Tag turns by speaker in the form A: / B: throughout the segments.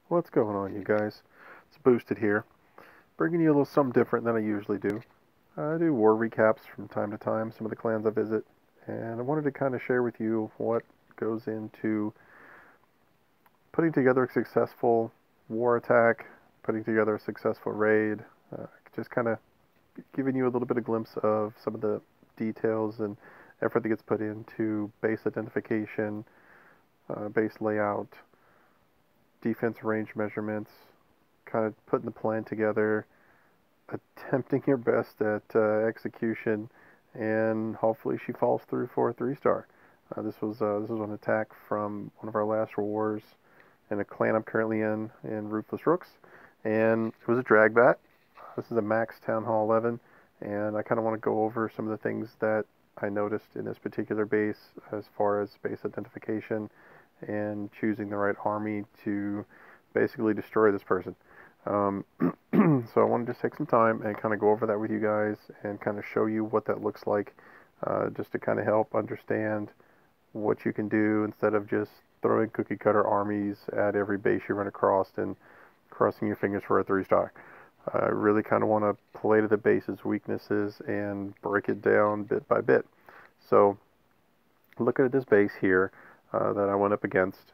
A: What's going on, you guys? It's Boosted here, bringing you a little something different than I usually do. I do war recaps from time to time, some of the clans I visit, and I wanted to kind of share with you what goes into putting together a successful war attack, putting together a successful raid, just kind of giving you a little bit of glimpse of some of the details and effort that gets put into base identification, base layout, defense range measurements, kind of putting the plan together, attempting your best at execution, and hopefully she falls through for a 3-star. This was an attack from one of our last wars in a clan I'm currently in Ruthless Rooks, and it was a DragBat. This is a max Town Hall 11, and I kind of want to go over some of the things that I noticed in this particular base as far as base identification and choosing the right army to basically destroy this person. Um, so I want to just take some time and kind of go over that with you guys and kind of show you what that looks like, just to kind of help understand what you can do instead of just throwing cookie cutter armies at every base you run across and crossing your fingers for a 3-star. I really kind of want to play to the base's weaknesses and break it down bit by bit. So looking at this base here that I went up against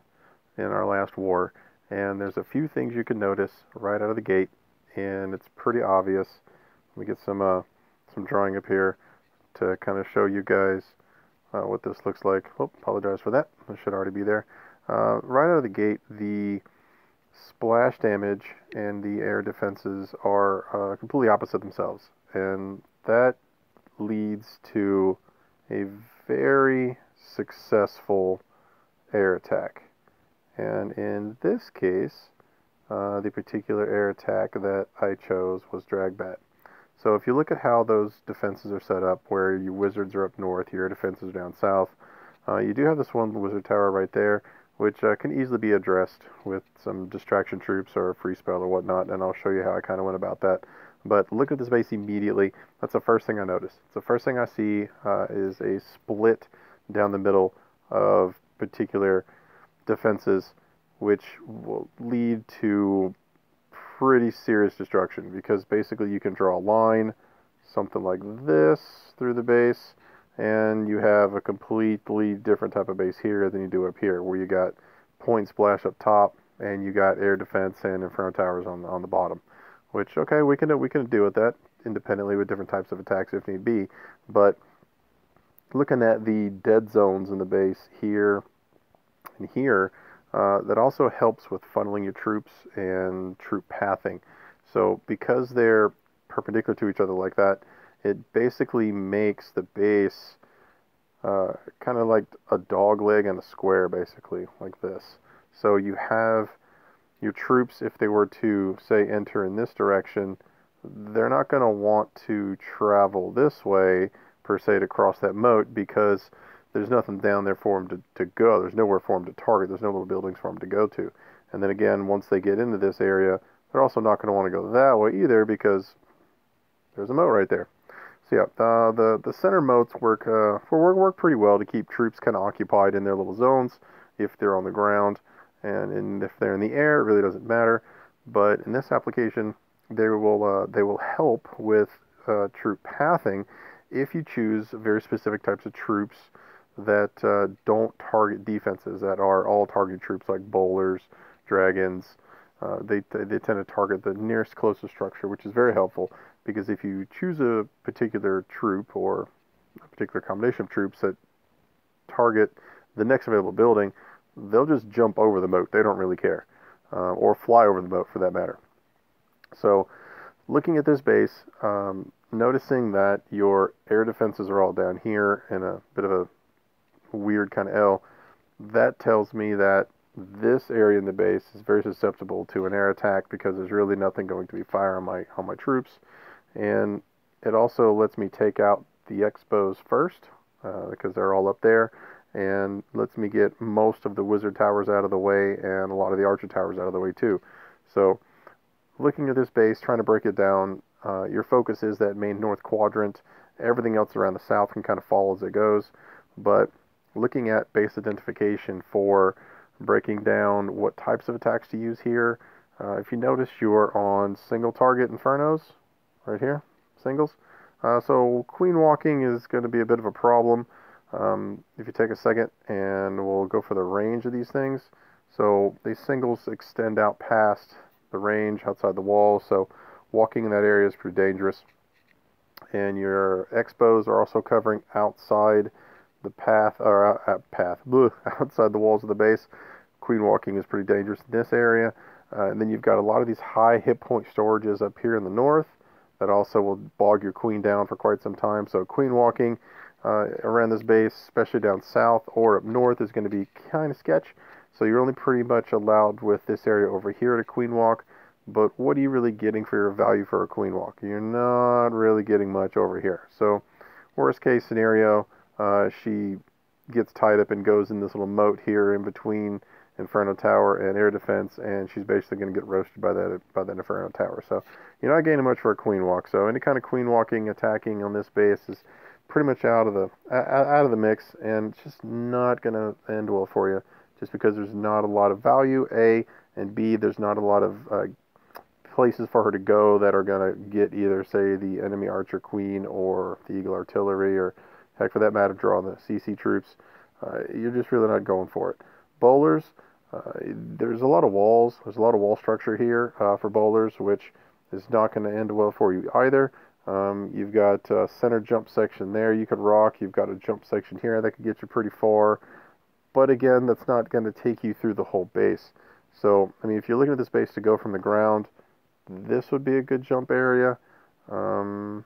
A: in our last war, and there's a few things you can notice right out of the gate, and it's pretty obvious. Let me get some drawing up here to kind of show you guys what this looks like. Oh, apologize for that. It should already be there. Right out of the gate, the splash damage and the air defenses are completely opposite themselves, and that leads to a very successful air attack. And in this case, the particular air attack that I chose was DragBat. So if you look at how those defenses are set up, where your wizards are up north, your defenses are down south, you do have this one wizard tower right there, which can easily be addressed with some distraction troops or a free spell or whatnot, and I'll show you how I kind of went about that. But look at this base immediately. That's the first thing I notice. The first thing I see is a split down the middle of particular defenses, which will lead to pretty serious destruction, because basically you can draw a line, something like this, through the base, and you have a completely different type of base here than you do up here, where you got point splash up top, and you got air defense and inferno towers on the bottom. Which, okay, we can deal with that independently with different types of attacks if need be, but looking at the dead zones in the base here and here, that also helps with funneling your troops and troop pathing. So because they're perpendicular to each other like that, it basically makes the base kind of like a dog leg and a square, basically, like this. So you have your troops, if they were to, say, enter in this direction, they're not going to want to travel this way, per se, to cross that moat, because there's nothing down there for them to go. There's nowhere for them to target. There's no little buildings for them to go to. And then again, once they get into this area, they're also not going to want to go that way either, because there's a moat right there. So yeah, the center moats work pretty well to keep troops kind of occupied in their little zones if they're on the ground, and if they're in the air, it really doesn't matter. But in this application, they will help with troop pathing if you choose very specific types of troops that don't target defenses, that are all target troops, like bowlers, dragons. They tend to target the nearest closest structure, which is very helpful, because if you choose a particular troop or a particular combination of troops that target the next available building, they'll just jump over the moat. They don't really care, or fly over the moat for that matter. So looking at this base, noticing that your air defenses are all down here in a bit of a weird kind of L, that tells me that this area in the base is very susceptible to an air attack, because there's really nothing going to be fire on my troops. And it also lets me take out the expos first, because they're all up there, and lets me get most of the wizard towers out of the way and a lot of the archer towers out of the way too. So looking at this base, trying to break it down, your focus is that main north quadrant. Everything else around the south can kind of fall as it goes, but looking at base identification for breaking down what types of attacks to use here. If you notice, you're on single target Infernos, right here, singles. So queen walking is going to be a bit of a problem. If you take a second, and we'll go for the range of these things. So these singles extend out past the range outside the wall, so walking in that area is pretty dangerous. And your expos are also covering outside the path, or outside the walls of the base. Queen walking is pretty dangerous in this area. And then you've got a lot of these high hit point storages up here in the north that also will bog your queen down for quite some time. So queen walking around this base, especially down south or up north, is going to be kind of sketch. So you're only pretty much allowed with this area over here to queen walk. But what are you really getting for your value for a queen walk? You're not really getting much over here. So worst case scenario, she gets tied up and goes in this little moat here in between Inferno Tower and air defense, and she's basically going to get roasted by that Inferno Tower. So you're not gaining much for a queen walk. So any kind of queen walking attacking on this base is pretty much out of the mix, and it's just not going to end well for you, just because there's not a lot of value, A, and B, there's not a lot of places for her to go that are going to get either, say, the enemy archer queen or the eagle artillery, or heck, for that matter, draw the CC troops. You're just really not going for it. Bowlers, there's a lot of walls. There's a lot of wall structure here for bowlers, which is not going to end well for you either. You've got a center jump section there you could rock. You've got a jump section here that could get you pretty far. But again, that's not going to take you through the whole base. So, I mean, if you're looking at this base to go from the ground, this would be a good jump area. I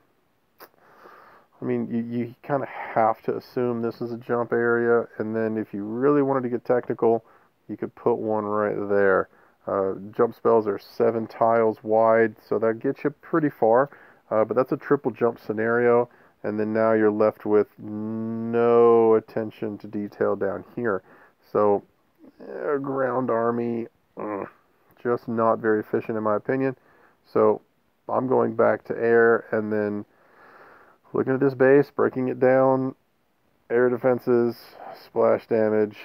A: mean, you kind of have to assume this is a jump area, and then if you really wanted to get technical, you could put one right there. Jump spells are 7 tiles wide, so that gets you pretty far, but that's a triple jump scenario, and then now you're left with no attention to detail down here. So, ground army, just not very efficient in my opinion. So I'm going back to air, and then looking at this base, breaking it down, air defenses, splash damage.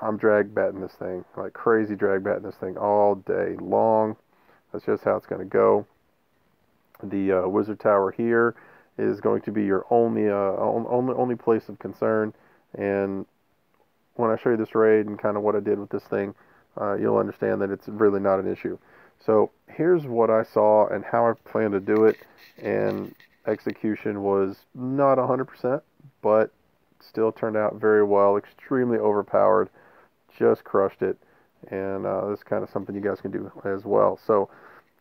A: I'm DragBatting this thing, like crazy DragBatting this thing all day long. That's just how it's going to go. The wizard tower here is going to be your only place of concern, and when I show you this raid and kind of what I did with this thing, you'll understand that it's really not an issue. So here's what I saw and how I plan to do it, and execution was not 100%, but still turned out very well, extremely overpowered, just crushed it, and this is kind of something you guys can do as well. So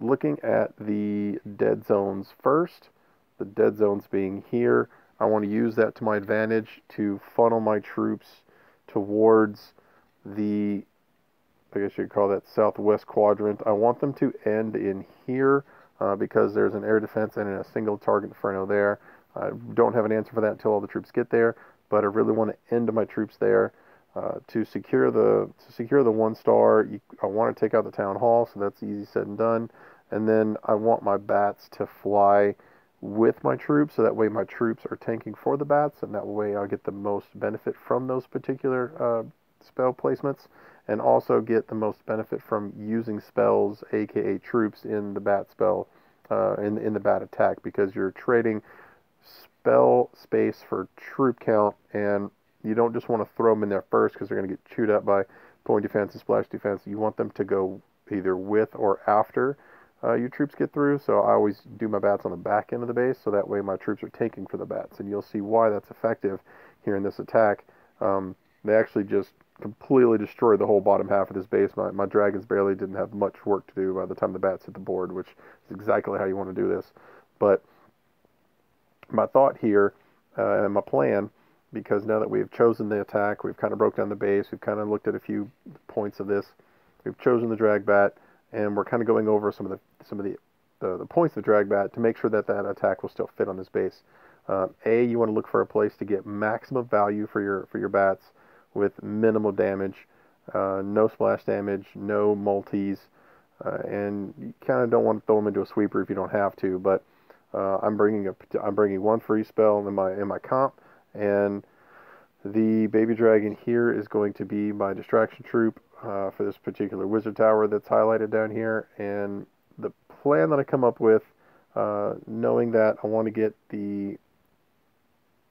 A: looking at the dead zones first, the dead zones being here, I want to use that to my advantage to funnel my troops towards the, I guess you could call that southwest quadrant. I want them to end in here because there's an air defense and a single target inferno there. I don't have an answer for that until all the troops get there, but I really want to end my troops there. To secure the 1 star, I want to take out the town hall, so that's easy said and done. And then I want my bats to fly with my troops, so that way my troops are tanking for the bats, and that way I'll get the most benefit from those particular spell placements, and also get the most benefit from using spells, aka troops, in the bat spell, in the bat attack, because you're trading spell space for troop count, and you don't just want to throw them in there first because they're going to get chewed up by point defense and splash defense. You want them to go either with or after your troops get through. So I always do my bats on the back end of the base, so that way my troops are tanking for the bats. And you'll see why that's effective here in this attack. They actually just completely destroyed the whole bottom half of this base. My dragons barely didn't have much work to do by the time the bats hit the board, which is exactly how you want to do this. But my thought here and my plan, because now that we've chosen the attack, we've kind of broke down the base, we've kind of looked at a few points of this, we've chosen the DragBat, and we're kind of going over some of the points of the DragBat to make sure that that attack will still fit on this base. You want to look for a place to get maximum value for your bats with minimal damage, no splash damage, no multis, and you kind of don't want to throw them into a sweeper if you don't have to. But I'm bringing 1 free spell in my comp. And the baby dragon here is going to be my distraction troop for this particular wizard tower that's highlighted down here. And the plan that I come up with, knowing that I want to get the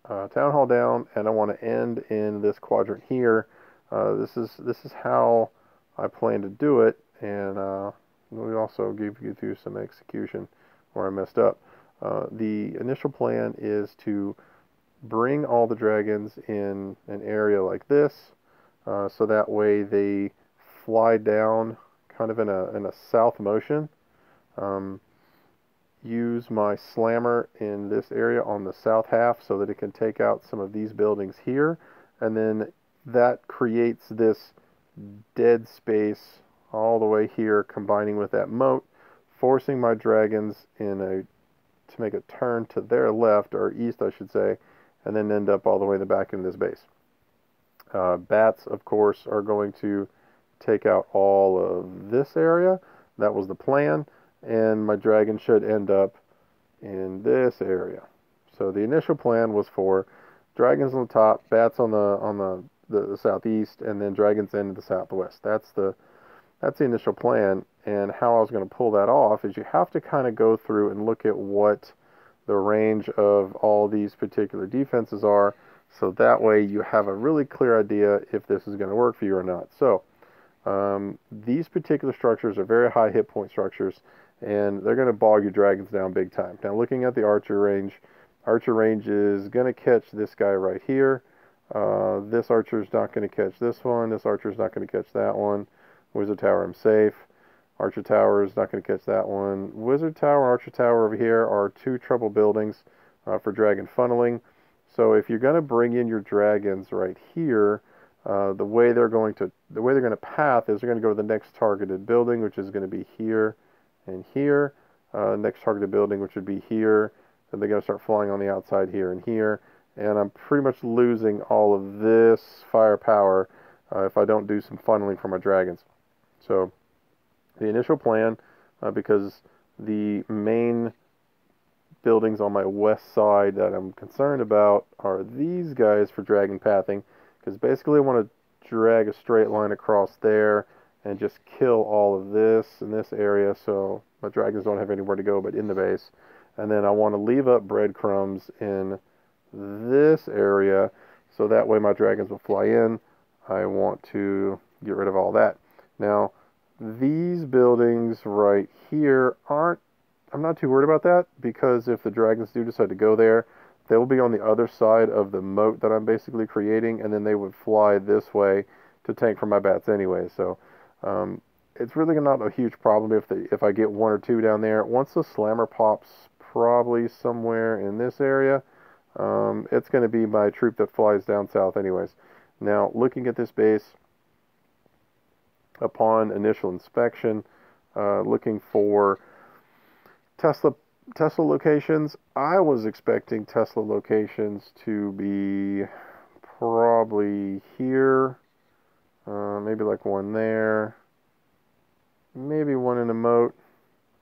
A: town hall down and I want to end in this quadrant here, this is how I plan to do it. And we also give you through some execution where I messed up. The initial plan is to bring all the dragons in an area like this, so that way they fly down kind of in a south motion. Use my slammer in this area on the south half so that it can take out some of these buildings here, and then that creates this dead space all the way here, combining with that moat, forcing my dragons to make a turn to their left, or east I should say, and then end up all the way in the back into this base. Bats, of course, are going to take out all of this area. That was the plan, and my dragon should end up in this area. So the initial plan was for dragons on the top, bats on the southeast, and then dragons into the southwest. That's the initial plan. And how I was going to pull that off is you have to kind of go through and look at what the range of all these particular defenses are, so that way you have a really clear idea if this is going to work for you or not. So these particular structures are very high hit point structures, and they're going to bog your dragons down big time. Now, looking at the archer range is going to catch this guy right here. This archer is not going to catch this one. This archer is not going to catch that one. Wizard tower, I'm safe. Archer tower is not going to catch that one. Wizard tower, archer tower over here are two trouble buildings for dragon funneling. So if you're going to bring in your dragons right here, the way they're going to path is they're going to go to the next targeted building, which is going to be here and here. Next targeted building, which would be here. Then they're going to start flying on the outside here and here. And I'm pretty much losing all of this firepower if I don't do some funneling for my dragons. So the initial plan, because the main buildings on my west side that I'm concerned about are these guys for dragon pathing, because basically I want to drag a straight line across there and just kill all of this in this area so my dragons don't have anywhere to go but in the base. And then I want to leave up breadcrumbs in this area so that way my dragons will fly in. I want to get rid of all that. Now, these buildings right here I'm not too worried about that, because if the dragons do decide to go there, they will be on the other side of the moat that I'm basically creating, and then they would fly this way to tank for my bats anyway. So it's really not a huge problem if I get one or two down there. Once the slammer pops probably somewhere in this area, it's going to be my troop that flies down south anyways. Now, looking at this base, upon initial inspection, looking for Tesla locations, I was expecting Tesla locations to be probably here, maybe like one there, maybe one in a moat,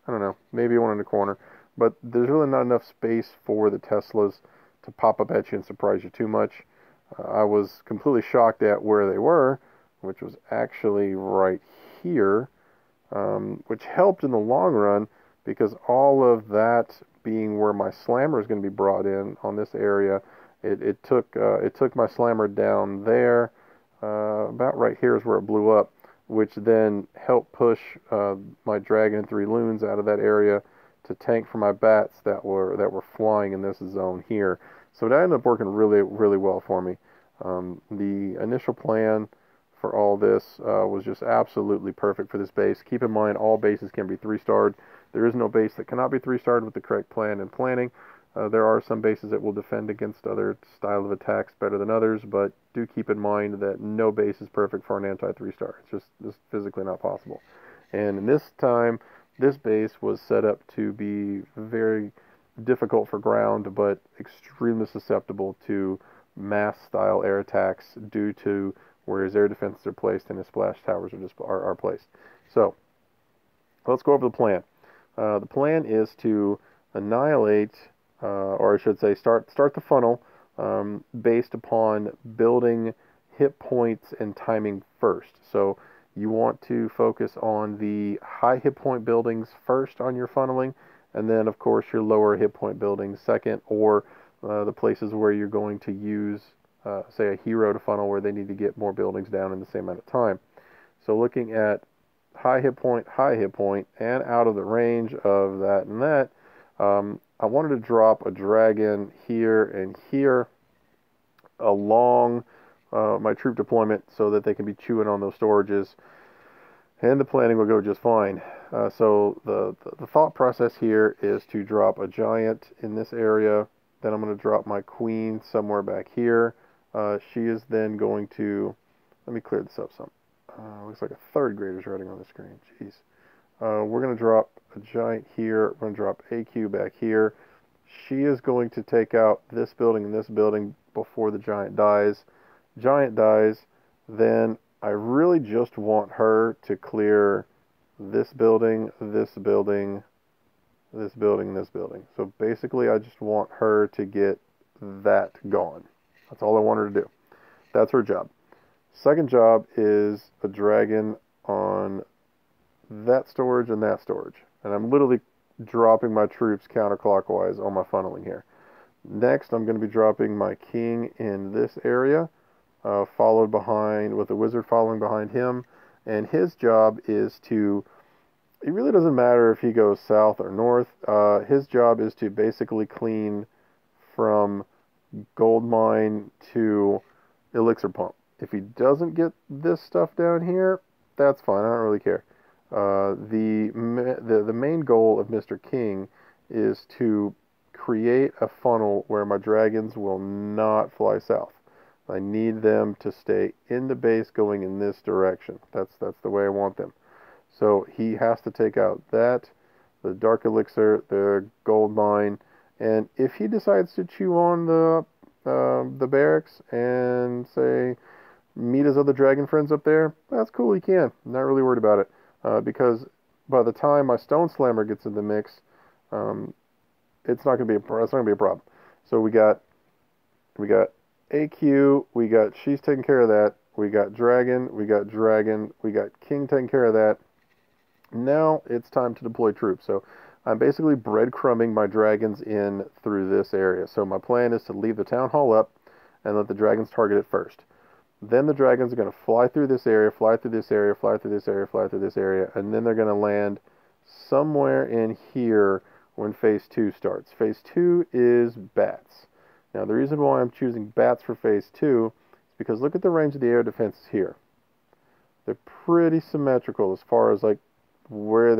A: I don't know, maybe one in the corner, but there's really not enough space for the Teslas to pop up at you and surprise you too much. I was completely shocked at where they were, which was actually right here, which helped in the long run, because all of that being where my slammer is going to be brought in on this area, it took my slammer down there, about right here is where it blew up, which then helped push my dragon and 3 loons out of that area to tank for my bats that were flying in this zone here. So that ended up working really, really well for me. The initial plan for all this was just absolutely perfect for this base. Keep in mind, all bases can be 3-starred. There is no base that cannot be 3-starred with the correct plan and planning. There are some bases that will defend against other style of attacks better than others, but do keep in mind that no base is perfect for an anti-3-star. It's just physically not possible. And in this time, this base was set up to be very difficult for ground, but extremely susceptible to mass-style air attacks due to where his air defenses are placed and his splash towers are placed. So, let's go over the plan. The plan is to annihilate, or I should say start the funnel based upon building hit points and timing first. So You want to focus on the high hit point buildings first on your funneling, and then of course your lower hit point buildings second, or the places where you're going to use, say, a hero to funnel where they need to get more buildings down in the same amount of time. So looking at high hit point, and out of the range of that and that, I wanted to drop a dragon here and here along my troop deployment so that they can be chewing on those storages, and the planning will go just fine. So the thought process here is to drop a giant in this area. Then I'm going to drop my queen somewhere back here. She is then going to, let me clear this up some. Looks like a third grader's writing on the screen. Jeez. We're going to drop a giant here. We're going to drop AQ back here. She is going to take out this building and this building before the giant dies. Giant dies, then I really just want her to clear this building, this building, this building, this building. So basically I just want her to get that gone. That's all I want her to do. That's her job. Second job is a dragon on that storage and that storage. And I'm literally dropping my troops counterclockwise on my funneling here. Next, I'm going to be dropping my king in this area, followed behind with the wizard following behind him. And his job is to, it really doesn't matter if he goes south or north. His job is to basically clean from gold mine to elixir pump. If he doesn't get this stuff down here, that's fine. I don't really care. The main goal of Mr. King is to create a funnel where my dragons will not fly south. I need them to stay in the base going in this direction. That's the way I want them. So he has to take out that, the dark elixir, the gold mine, and if he decides to chew on the barracks and say meet his other dragon friends up there, that's cool, he can. I'm not really worried about it, because by the time my stone slammer gets in the mix, it's not going to be a problem. So we got AQ, she's taking care of that. We got dragon, we got king taking care of that. Now it's time to deploy troops. So I'm basically breadcrumbing my dragons in through this area. So my plan is to leave the town hall up and let the dragons target it first. Then the dragons are going to fly through this area, fly through this area, fly through this area, fly through this area, and then they're going to land somewhere in here when phase 2 starts. Phase 2 is bats. Now the reason why I'm choosing bats for phase 2 is because look at the range of the air defenses here. They're pretty symmetrical as far as like where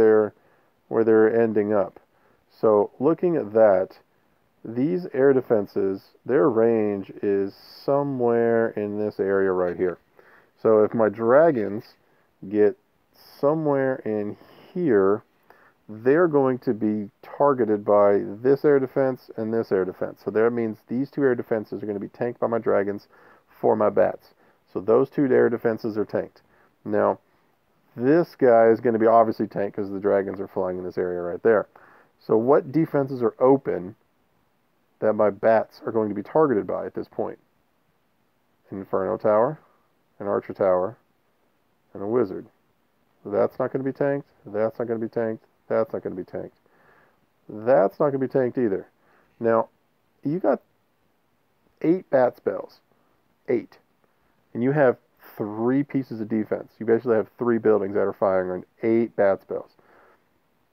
A: they're ending up. So looking at that, these air defenses, their range is somewhere in this area right here. So if my dragons get somewhere in here, they're going to be targeted by this air defense and this air defense. So that means these two air defenses are going to be tanked by my dragons for my bats. So those two air defenses are tanked. Now, this guy is going to be obviously tanked because the dragons are flying in this area right there. So what defenses are open that my bats are going to be targeted by at this point? An Inferno Tower, an Archer Tower, and a Wizard. So that's not going to be tanked. That's not going to be tanked. That's not going to be tanked. That's not going to be tanked either. Now, you got 8 bat spells. 8. And you have 3 pieces of defense. You basically have 3 buildings that are firing on 8 bat spells.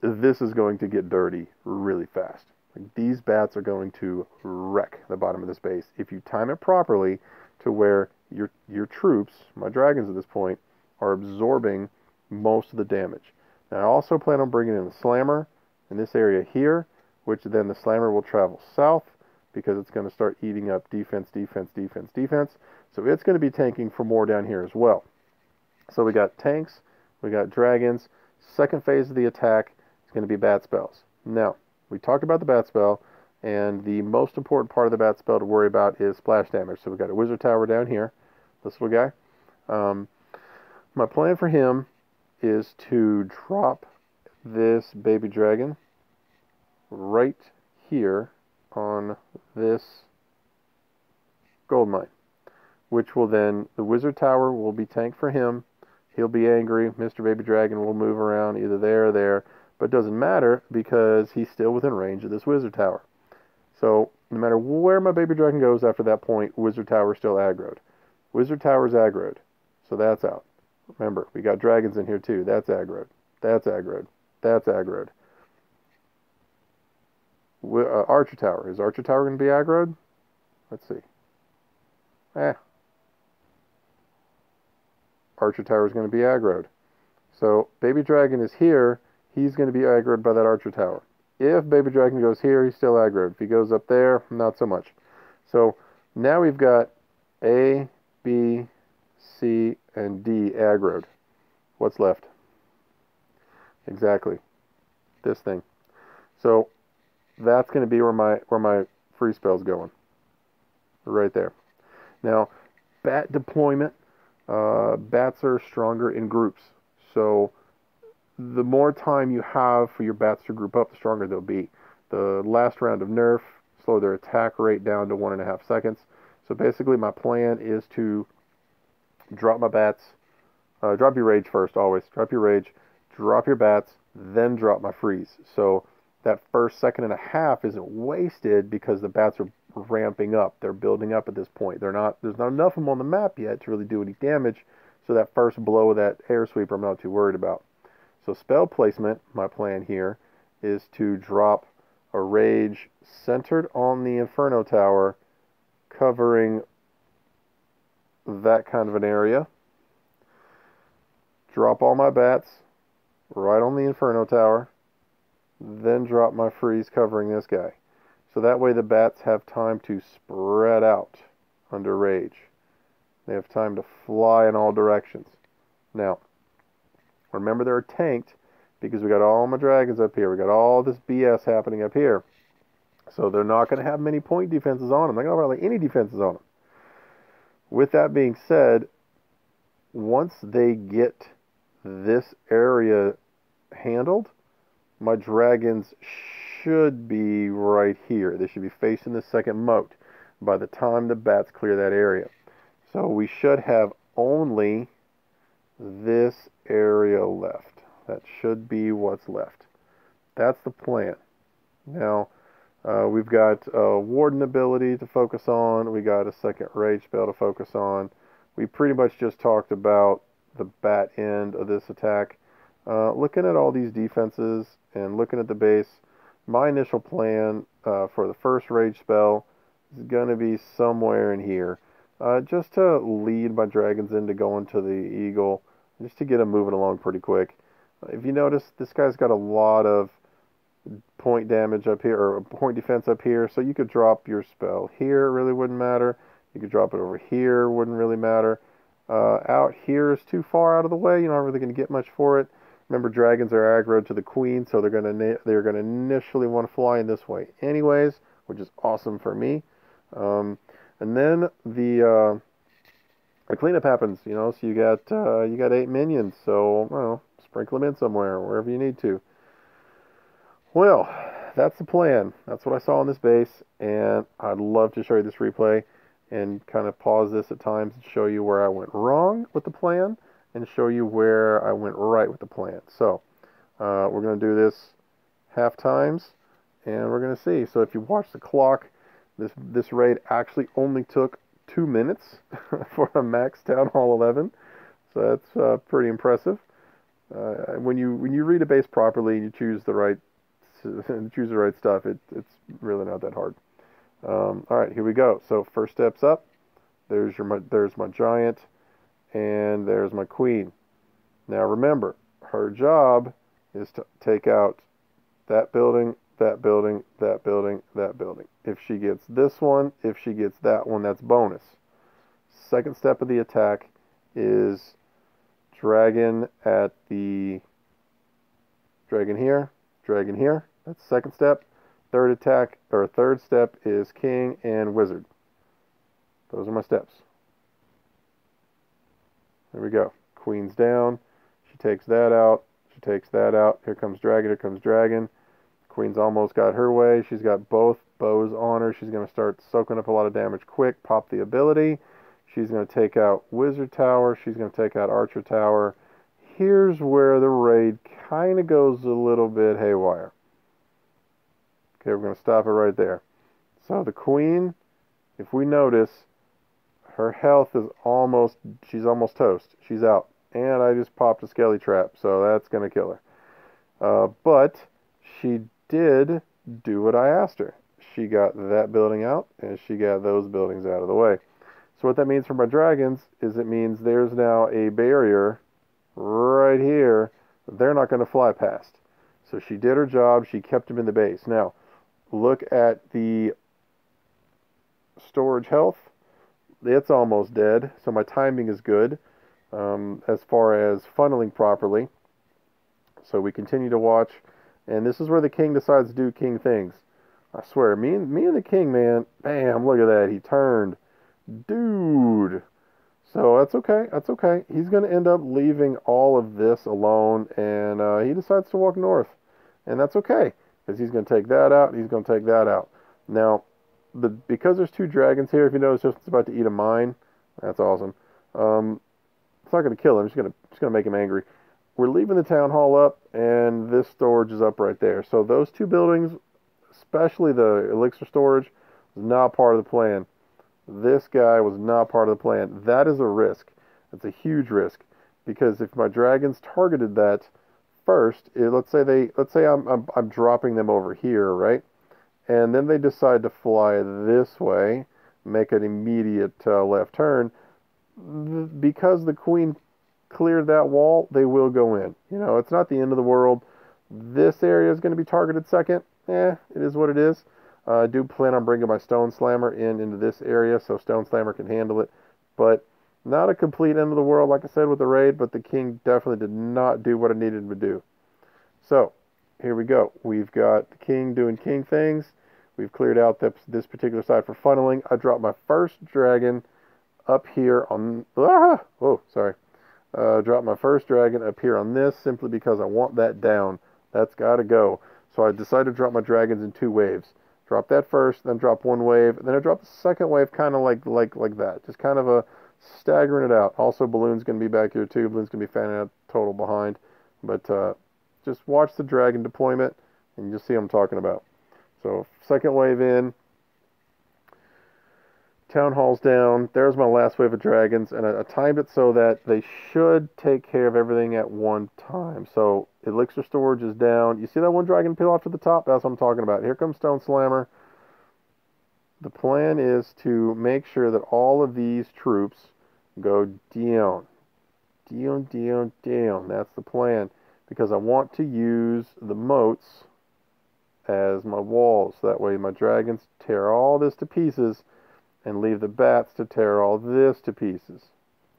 A: This is going to get dirty really fast. Like, these bats are going to wreck the bottom of this base if you time it properly to where your troops, my dragons at this point, are absorbing most of the damage. Now I also plan on bringing in a slammer in this area here, which then the slammer will travel south because it's going to start eating up defense, defense, defense, defense. So it's going to be tanking for more down here as well. So we got tanks, we got dragons. Second phase of the attack is going to be bat spells. Now, we talked about the bat spell, and the most important part of the bat spell to worry about is splash damage. So we got a wizard tower down here, this little guy. My plan for him is to drop this baby dragon right here on this gold mine, which will then, the wizard tower will be tanked for him. He'll be angry. Mr. Baby Dragon will move around either there or there, but it doesn't matter because he's still within range of this Wizard Tower. So no matter where my Baby Dragon goes after that point, Wizard Tower is still aggroed. Wizard Tower's aggroed, so that's out. Remember, we got dragons in here too. That's aggroed. That's aggroed. That's aggroed. Archer Tower. Is Archer Tower going to be aggroed? Let's see. Archer Tower is going to be aggroed. So Baby Dragon is here. He's going to be aggroed by that Archer Tower. If Baby Dragon goes here, he's still aggroed. If he goes up there, not so much. So now we've got A, B, C, and D aggroed. What's left? Exactly. This thing. So that's going to be where my free spell's going. Right there. Now, bat deployment. Bats are stronger in groups. So the more time you have for your bats to group up, the stronger they'll be. The last round of nerf slowed their attack rate down to 1.5 seconds. So basically my plan is to drop my bats, drop your rage first always, drop your rage, drop your bats, then drop my freeze. So that first second and a half isn't wasted because the bats are ramping up. They're building up at this point. There's not enough of them on the map yet to really do any damage. So that first blow of that air sweeper I'm not too worried about. So spell placement, my plan here, is to drop a rage centered on the Inferno Tower, covering that kind of an area. Drop all my bats right on the Inferno Tower, then drop my freeze covering this guy. So that way the bats have time to spread out under rage. They have time to fly in all directions. Now, remember they're tanked because we got all my dragons up here. We got all this BS happening up here. So they're not going to have many point defenses on them. They're not going to have any defenses on them. With that being said, once they get this area handled, my dragons should be right here. They should be facing the second moat by the time the bats clear that area. So we should have only this area left. That should be what's left. That's the plan. Now, we've got a Warden ability to focus on. We got a second Rage spell to focus on. We pretty much just talked about the bat end of this attack. Looking at all these defenses and looking at the base, my initial plan for the first Rage spell is going to be somewhere in here. Just to lead my dragons into going to the Eagle, just to get them moving along pretty quick. If you notice, this guy's got a lot of point damage up here, or point defense up here, so you could drop your spell here, it really wouldn't matter. You could drop it over here, wouldn't really matter. Out here is too far out of the way, you're not really going to get much for it. Remember, dragons are aggroed to the queen, so they're going to initially want to fly in this way anyways, which is awesome for me. And then the cleanup happens, you know, so you got 8 minions, so, well, sprinkle them in somewhere, wherever you need to. Well, that's the plan. That's what I saw on this base, and I'd love to show you this replay and kind of pause this at times and show you where I went wrong with the plan and show you where I went right with the plan. So, we're going to do this half times, and we're going to see. So if you watch the clock, this raid actually only took 2 minutes for a max Town Hall 11, so that's pretty impressive. When you read a base properly and you choose the right stuff, it's really not that hard. All right, here we go. So first steps up. There's my giant, and there's my queen. Now remember, her job is to take out that building, that building, that building, that building. If she gets this one, if she gets that one, that's bonus. Second step of the attack is dragon at the dragon here, dragon here. That's second step. Third step is king and wizard. Those are my steps. There we go. Queen's down. She takes that out. She takes that out. Here comes dragon. Here comes dragon. Queen's almost got her way. She's got both bows on her. She's going to start soaking up a lot of damage quick. Pop the ability. She's going to take out Wizard Tower. She's going to take out Archer Tower. here's where the raid kind of goes a little bit haywire. Okay, we're going to stop it right there. So the queen, if we notice, her health is she's almost toast. She's out. And I just popped a skelly trap, so that's going to kill her. But she did do what I asked her. She got that building out, and she got those buildings out of the way. So what that means for my dragons is it means there's now a barrier right here they're not going to fly past. So she did her job. She kept them in the base. Now, look at the storage health. It's almost dead, so my timing is good as far as funneling properly. So we continue to watch, and this is where the king decides to do king things. I swear, me and the king, man, bam, look at that. He turned. Dude. So that's okay. That's okay. He's going to end up leaving all of this alone, and he decides to walk north. And that's okay, because he's going to take that out, and he's going to take that out. Now, because there's two dragons here, if you notice, it's about to eat a mine. That's awesome. It's not going to kill him. It's just going to make him angry. We're leaving the town hall up, and this storage is up right there. So those two buildings, especially the elixir storage, was not part of the plan. This guy was not part of the plan. That is a risk. It's a huge risk, because if my dragons targeted that first, let's say I'm dropping them over here, right? And then they decide to fly this way, make an immediate left turn. Because the queen cleared that wall, they will go in. You know, it's not the end of the world. This area is going to be targeted second. It is what it is. I do plan on bringing my Stone Slammer into this area so Stone Slammer can handle it. But not a complete end of the world, like I said, with the raid, but the king definitely did not do what I needed him to do. So, here we go. We've got the king doing king things. We've cleared out this particular side for funneling. I dropped my first dragon up here on... dropped my first dragon up here on this simply because I want that down. That's got to go. So I decided to drop my dragons in 2 waves. Drop that first, then drop 1 wave, and then I drop the second wave kind of like that. Just kind of a staggering it out. Also, Balloon's going to be back here too. Balloon's going to be fanning out total behind. But just watch the dragon deployment, and you'll see what I'm talking about. So, second wave in. Town hall's down. There's my last wave of dragons, and I timed it so that they should take care of everything at one time. So elixir storage is down. You see that one dragon peel off to the top? That's what I'm talking about. Here comes Stone Slammer. The plan is to make sure that all of these troops go down. Down, down, down. That's the plan. Because I want to use the moats as my walls. That way my dragons tear all this to pieces and leave the bats to tear all this to pieces.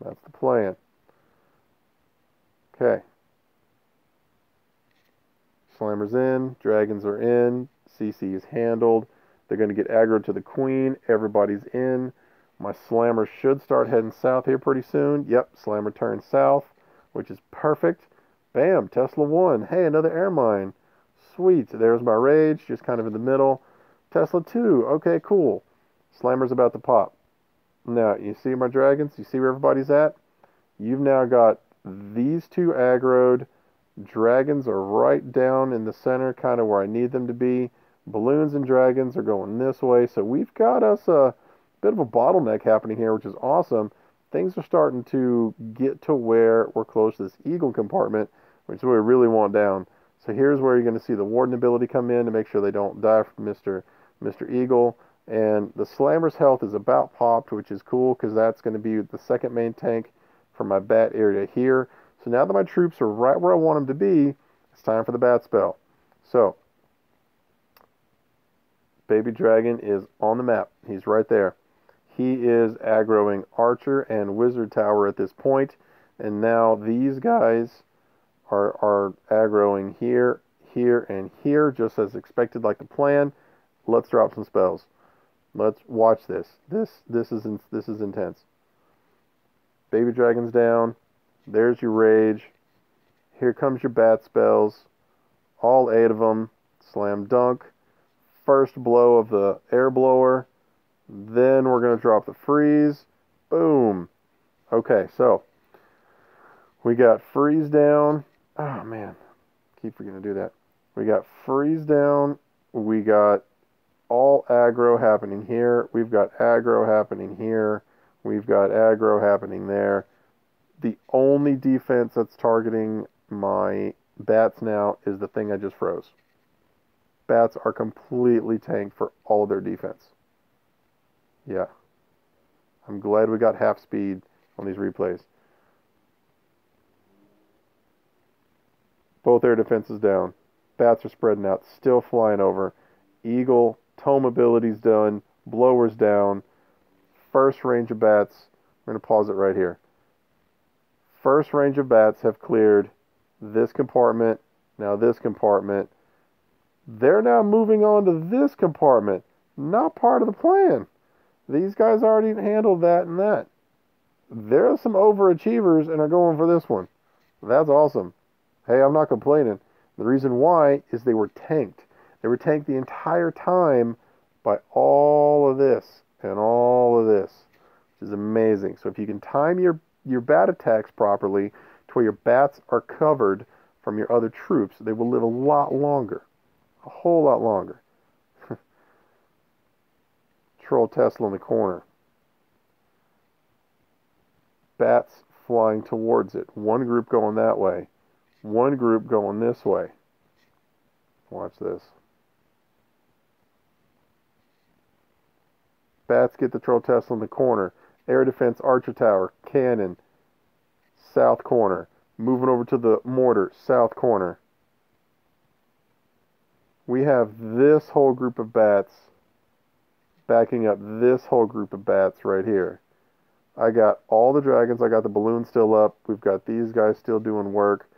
A: That's the plan. Okay. Slammer's in. Dragons are in. CC is handled. They're going to get aggroed to the queen. Everybody's in. My Slammer should start heading south here pretty soon. Yep, Slammer turns south, which is perfect. Bam, Tesla 1. Hey, another air mine. Sweet. There's my rage, just kind of in the middle. Tesla 2. Okay, cool. Slammer's about to pop. Now, you see my dragons? You see where everybody's at? You've now got these 2 aggroed. Dragons are right down in the center, kind of where I need them to be. Balloons and dragons are going this way. So we've got us a bit of a bottleneck happening here, which is awesome. Things are starting to get to where we're close to this eagle compartment, which is what we really want down. So here's where you're going to see the warden ability come in to make sure they don't die from Mr. Eagle. And the Slammer's health is about popped, which is cool because that's going to be the second main tank for my bat area here. So now that my troops are right where I want them to be, it's time for the bat spell. So, Baby Dragon is on the map. He's right there. He is aggroing Archer and Wizard Tower at this point. And now these guys are aggroing here, here, and here, just as expected, like the plan. Let's drop some spells. Let's watch this. This is intense. Baby Dragon's down. There's your rage. Here comes your bat spells. All 8 of them. Slam dunk. First blow of the air blower. Then we're going to drop the freeze. Boom. Okay, so We got freeze down. Oh man, keep forgetting to do that. We got freeze down. We got all aggro happening here. We've got aggro happening here. We've got aggro happening there. The only defense that's targeting my bats now is the thing I just froze. Bats are completely tanked for all of their defense. Yeah. I'm glad we got half speed on these replays. Both air defenses down. Bats are spreading out. Still flying over. Eagle, tome ability's done. Blower's down. First range of bats. We're going to pause it right here. First range of bats have cleared this compartment. Now this compartment. They're now moving on to this compartment. Not part of the plan. These guys already handled that and that. There are some overachievers and are going for this one. That's awesome. Hey, I'm not complaining. The reason why is they were tanked. They were tanked the entire time by all of this and all of this, which is amazing. So if you can time your bat attacks properly to where your bats are covered from your other troops, they will live a lot longer. A whole lot longer. Troll Tesla in the corner. Bats flying towards it. One group going that way. One group going this way. Watch this. Bats get the Troll Tesla in the corner. Air defense archer tower. Cannon. South corner. Moving over to the mortar. South corner. We have this whole group of bats backing up this whole group of bats right here. I got all the dragons. I got the balloon still up. We've got these guys still doing work.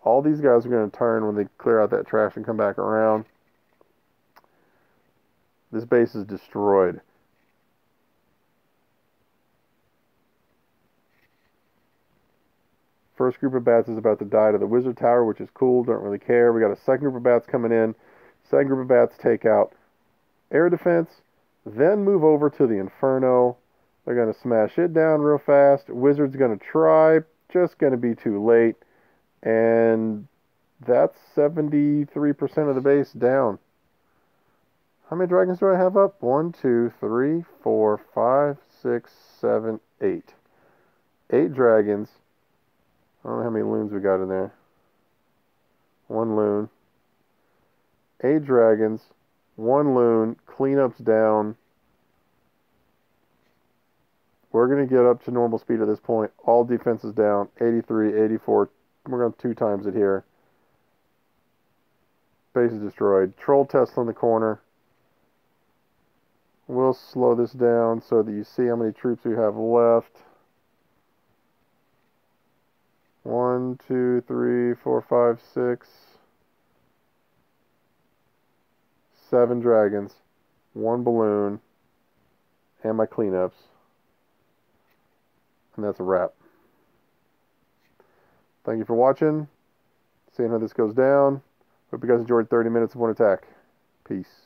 A: All these guys are going to turn when they clear out that trash and come back around. This base is destroyed. First group of bats is about to die to the wizard tower, which is cool. Don't really care. We got a second group of bats coming in. Second group of bats take out air defense. Then move over to the Inferno. They're going to smash it down real fast. Wizard's going to try. Just going to be too late. And that's 73% of the base down. How many dragons do I have up? 1, 2, 3, 4, 5, 6, 7, 8. 8 dragons. I don't know how many loons we got in there. 1 loon. 8 dragons. 1 loon. Cleanup's down. We're going to get up to normal speed at this point. All defense is down. 83, 84. We're going to 2 times it here. Base is destroyed. Troll Tesla in the corner. We'll slow this down so that you see how many troops we have left. 1, 2, 3, 4, 5, 6. 7 dragons. 1 balloon. And my cleanups. And that's a wrap. Thank you for watching. Seeing how this goes down. Hope you guys enjoyed 30 minutes of one attack. Peace.